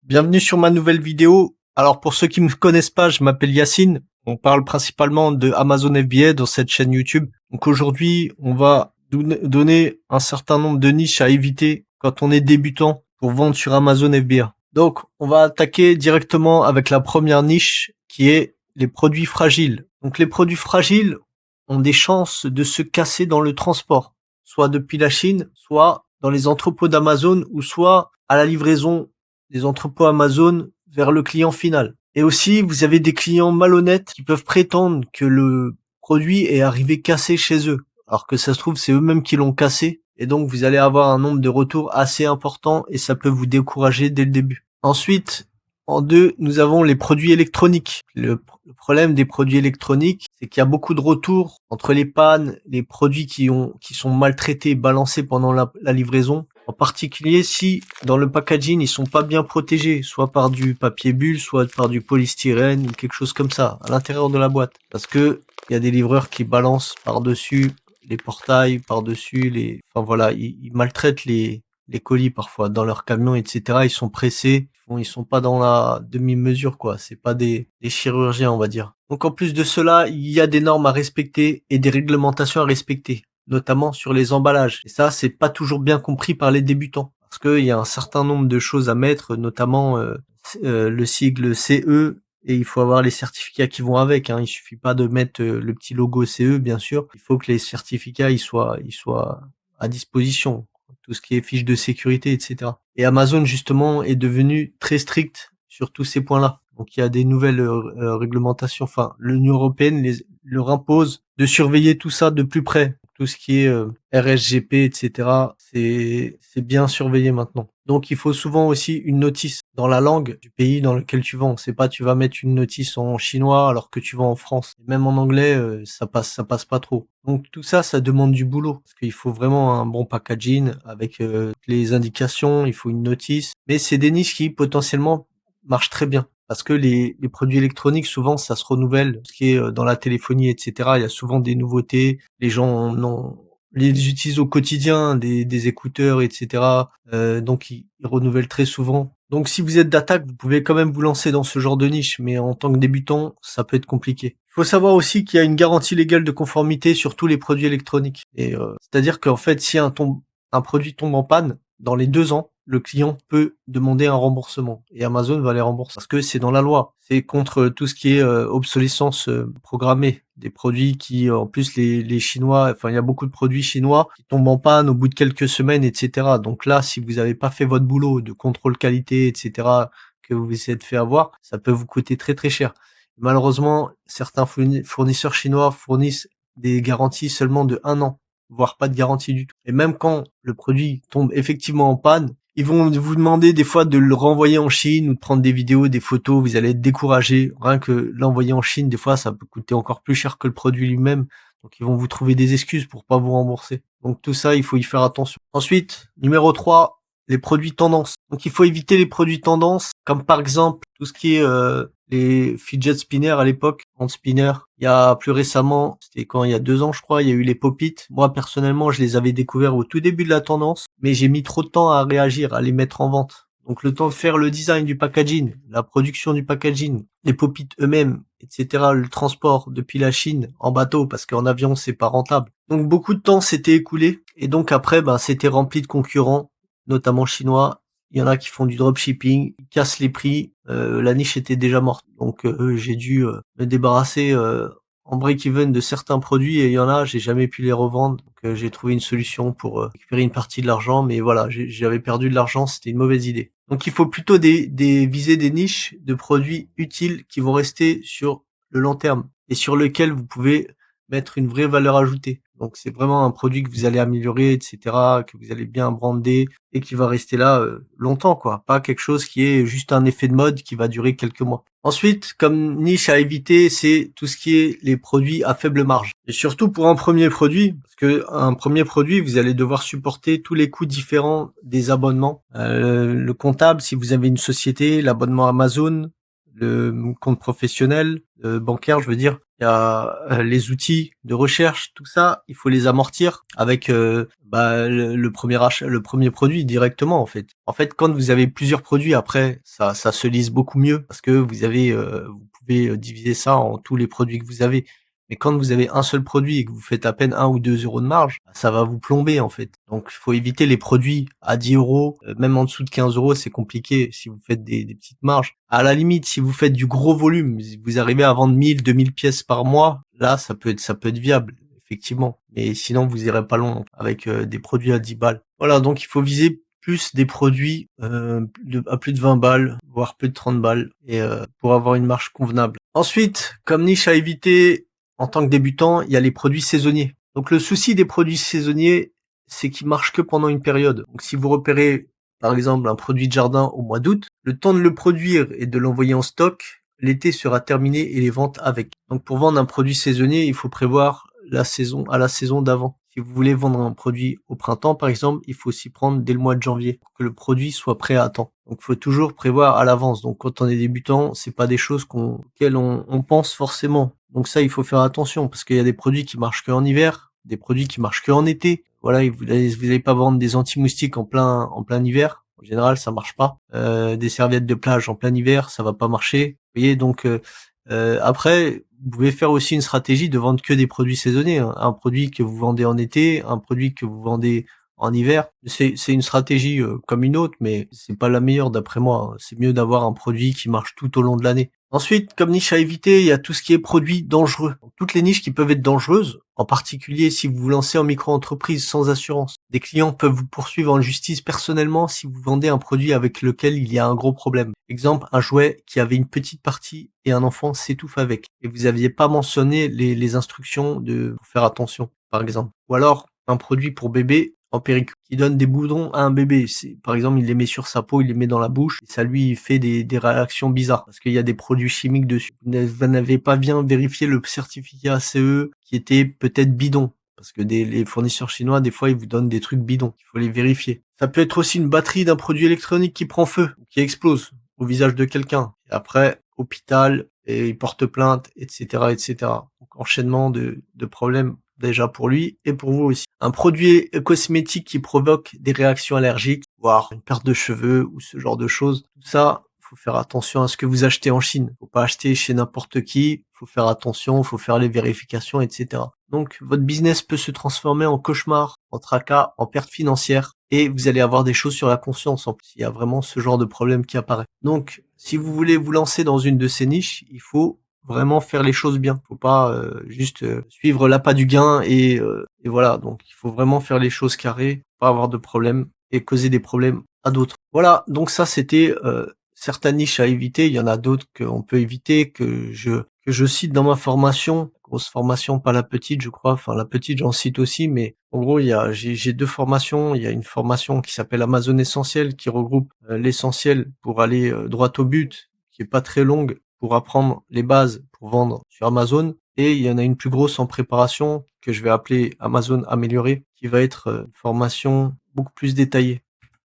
Bienvenue sur ma nouvelle vidéo. Alors pour ceux qui me connaissent pas, je m'appelle Yacine. On parle principalement de Amazon FBA dans cette chaîne YouTube. Donc aujourd'hui, on va donner un certain nombre de niches à éviter quand on est débutant pour vendre sur Amazon FBA. Donc on va attaquer directement avec la première niche qui est les produits fragiles. Donc les produits fragiles ont des chances de se casser dans le transport, soit depuis la Chine, soit dans les entrepôts d'Amazon ou soit à la livraison des entrepôts Amazon vers le client final. Et aussi, vous avez des clients malhonnêtes qui peuvent prétendre que le produit est arrivé cassé chez eux, alors que ça se trouve, c'est eux-mêmes qui l'ont cassé. Et donc, vous allez avoir un nombre de retours assez important et ça peut vous décourager dès le début. Ensuite, en deux, nous avons les produits électroniques. Le problème des produits électroniques, c'est qu'il y a beaucoup de retours entre les pannes, les produits qui sont maltraités, balancés pendant la livraison. En particulier si dans le packaging ils sont pas bien protégés, soit par du papier bulle, soit par du polystyrène ou quelque chose comme ça à l'intérieur de la boîte. Parce que il y a des livreurs qui balancent par-dessus les portails, par-dessus enfin voilà, ils maltraitent les colis parfois dans leur camion, etc. Ils sont pressés, ils sont pas dans la demi-mesure quoi. C'est pas des chirurgiens on va dire. Donc en plus de cela, il y a des normes à respecter et des réglementations à respecter, notamment sur les emballages. Et ça, c'est pas toujours bien compris par les débutants, parce qu'il y a un certain nombre de choses à mettre, notamment le sigle CE, et il faut avoir les certificats qui vont avec. Il suffit pas de mettre le petit logo CE, bien sûr. Il faut que les certificats ils soient à disposition, tout ce qui est fiche de sécurité, etc. Et Amazon justement est devenu très strict sur tous ces points-là. Donc il y a des nouvelles réglementations. Enfin, l'Union européenne leur impose de surveiller tout ça de plus près. Tout ce qui est RSGP, etc. C'est bien surveillé maintenant. Donc il faut souvent aussi une notice dans la langue du pays dans lequel tu vends. C'est pas tu vas mettre une notice en chinois alors que tu vends en France. Même en anglais, ça passe pas trop. Donc tout ça, ça demande du boulot parce qu'il faut vraiment un bon packaging avec les indications. Il faut une notice. Mais c'est des niches qui potentiellement marchent très bien. Parce que les produits électroniques, souvent, ça se renouvelle. Ce qui est dans la téléphonie, etc. Il y a souvent des nouveautés. Les gens les utilisent au quotidien, des écouteurs, etc. Donc, ils renouvellent très souvent. Donc, si vous êtes d'attaque, vous pouvez quand même vous lancer dans ce genre de niche. Mais en tant que débutant, ça peut être compliqué. Il faut savoir aussi qu'il y a une garantie légale de conformité sur tous les produits électroniques. Et c'est-à-dire qu'en fait, si un produit tombe en panne, dans les 2 ans, le client peut demander un remboursement et Amazon va les rembourser parce que c'est dans la loi. C'est contre tout ce qui est obsolescence programmée des produits qui, en plus, les Chinois, enfin il y a beaucoup de produits chinois qui tombent en panne au bout de quelques semaines, etc. Donc là, si vous n'avez pas fait votre boulot de contrôle qualité, etc., que vous vous êtes fait avoir, ça peut vous coûter très très cher. Malheureusement, certains fournisseurs chinois fournissent des garanties seulement de 1 an, voire pas de garantie du tout. Et même quand le produit tombe effectivement en panne, ils vont vous demander des fois de le renvoyer en Chine ou de prendre des vidéos, des photos, vous allez être découragé. Rien que l'envoyer en Chine, des fois, ça peut coûter encore plus cher que le produit lui-même. Donc ils vont vous trouver des excuses pour pas vous rembourser. Donc tout ça, il faut y faire attention. Ensuite, numéro 3, les produits tendance. Donc il faut éviter les produits tendance, comme par exemple tout ce qui est les fidget spinners à l'époque, hand spinner. Il y a plus récemment, c'était quand il y a 2 ans je crois, il y a eu les pop-it. Moi personnellement, je les avais découverts au tout début de la tendance, mais j'ai mis trop de temps à réagir, à les mettre en vente. Donc le temps de faire le design du packaging, la production du packaging, les pop-it eux-mêmes, etc., le transport depuis la Chine en bateau, parce qu'en avion c'est pas rentable. Donc beaucoup de temps s'était écoulé, et donc après, c'était rempli de concurrents, notamment chinois. Il y en a qui font du dropshipping, ils cassent les prix, la niche était déjà morte. Donc j'ai dû me débarrasser en break-even de certains produits et il y en a, j'ai jamais pu les revendre. Donc j'ai trouvé une solution pour récupérer une partie de l'argent, mais voilà, j'avais perdu de l'argent, c'était une mauvaise idée. Donc il faut plutôt viser des niches de produits utiles qui vont rester sur le long terme et sur lesquels vous pouvez mettre une vraie valeur ajoutée. Donc c'est vraiment un produit que vous allez améliorer, etc., que vous allez bien brander et qui va rester là longtemps, quoi. Pas quelque chose qui est juste un effet de mode qui va durer quelques mois. Ensuite, comme niche à éviter, c'est tout ce qui est les produits à faible marge. Et surtout pour un premier produit, parce que un premier produit, vous allez devoir supporter tous les coûts différents des abonnements. Le comptable, si vous avez une société, l'abonnement Amazon, le compte professionnel, bancaire, je veux dire. Il y a les outils de recherche, tout ça, il faut les amortir avec le premier achat, le premier produit directement en fait. En fait, quand vous avez plusieurs produits, après, ça se lise beaucoup mieux parce que vous pouvez diviser ça en tous les produits que vous avez. Mais quand vous avez un seul produit et que vous faites à peine 1 ou 2 euros de marge, ça va vous plomber en fait. Donc il faut éviter les produits à 10 euros, même en dessous de 15 euros, c'est compliqué si vous faites des petites marges. À la limite, si vous faites du gros volume, si vous arrivez à vendre 1000, 2000 pièces par mois, là ça peut être viable, effectivement. Mais sinon vous irez pas loin avec des produits à 10 balles. Voilà, donc il faut viser plus des produits à plus de 20 balles, voire plus de 30 balles, et pour avoir une marge convenable. Ensuite, comme niche à éviter, en tant que débutant, il y a les produits saisonniers. Donc le souci des produits saisonniers, c'est qu'ils marchent que pendant une période. Donc si vous repérez par exemple un produit de jardin au mois d'août, le temps de le produire et de l'envoyer en stock, l'été sera terminé et les ventes avec. Donc pour vendre un produit saisonnier, il faut prévoir la saison à la saison d'avant. Si vous voulez vendre un produit au printemps, par exemple, il faut s'y prendre dès le mois de janvier pour que le produit soit prêt à temps. Donc, il faut toujours prévoir à l'avance. Donc, quand on est débutant, c'est pas des choses auxquelles on pense forcément. Donc ça, il faut faire attention parce qu'il y a des produits qui marchent qu'en hiver, des produits qui marchent qu'en été. Voilà, vous n'allez pas vendre des anti-moustiques en plein hiver. En général, ça marche pas. Des serviettes de plage en plein hiver, ça va pas marcher. Vous voyez, donc après, vous pouvez faire aussi une stratégie de vendre que des produits saisonniers, hein. Un produit que vous vendez en été, un produit que vous vendez en hiver. C'est une stratégie comme une autre, mais c'est pas la meilleure d'après moi, hein. C'est mieux d'avoir un produit qui marche tout au long de l'année. Ensuite, comme niche à éviter, il y a tout ce qui est produits dangereux. Donc, toutes les niches qui peuvent être dangereuses, en particulier si vous vous lancez en micro-entreprise sans assurance. Des clients peuvent vous poursuivre en justice personnellement si vous vendez un produit avec lequel il y a un gros problème. Exemple, un jouet qui avait une petite partie et un enfant s'étouffe avec. Et vous aviez pas mentionné les instructions pour faire attention, par exemple. Ou alors, un produit pour bébé en péricule qui donne des boutons à un bébé. Par exemple, il les met sur sa peau, il les met dans la bouche, et ça lui fait des réactions bizarres parce qu'il y a des produits chimiques dessus. Vous n'avez pas bien vérifié le certificat CE qui était peut-être bidon. Parce que les fournisseurs chinois, des fois, ils vous donnent des trucs bidons. Il faut les vérifier. Ça peut être aussi une batterie d'un produit électronique qui prend feu, qui explose au visage de quelqu'un. Et après, hôpital, et il porte plainte, etc., etc. Donc, enchaînement de problèmes déjà pour lui et pour vous aussi. Un produit cosmétique qui provoque des réactions allergiques, voire une perte de cheveux ou ce genre de choses. Tout ça, faut faire attention à ce que vous achetez en Chine. Faut pas acheter chez n'importe qui. Faut faire attention, faut faire les vérifications, etc. Donc, votre business peut se transformer en cauchemar, en tracas, en perte financière, et vous allez avoir des choses sur la conscience en plus. Il y a vraiment ce genre de problème qui apparaît. Donc, si vous voulez vous lancer dans une de ces niches, il faut vraiment faire les choses bien. Faut pas juste suivre l'appât du gain et voilà. Donc, il faut vraiment faire les choses carrées, pas avoir de problème et causer des problèmes à d'autres. Voilà. Donc ça, c'était certaines niches à éviter. Il y en a d'autres qu'on peut éviter, que je cite dans ma formation. Grosse formation, pas la petite, je crois. Enfin, la petite, j'en cite aussi, mais en gros, j'ai deux formations. Il y a une formation qui s'appelle Amazon Essentiel, qui regroupe l'essentiel pour aller droit au but, qui est pas très longue, pour apprendre les bases pour vendre sur Amazon. Et il y en a une plus grosse en préparation que je vais appeler Amazon Amélioré, qui va être une formation beaucoup plus détaillée.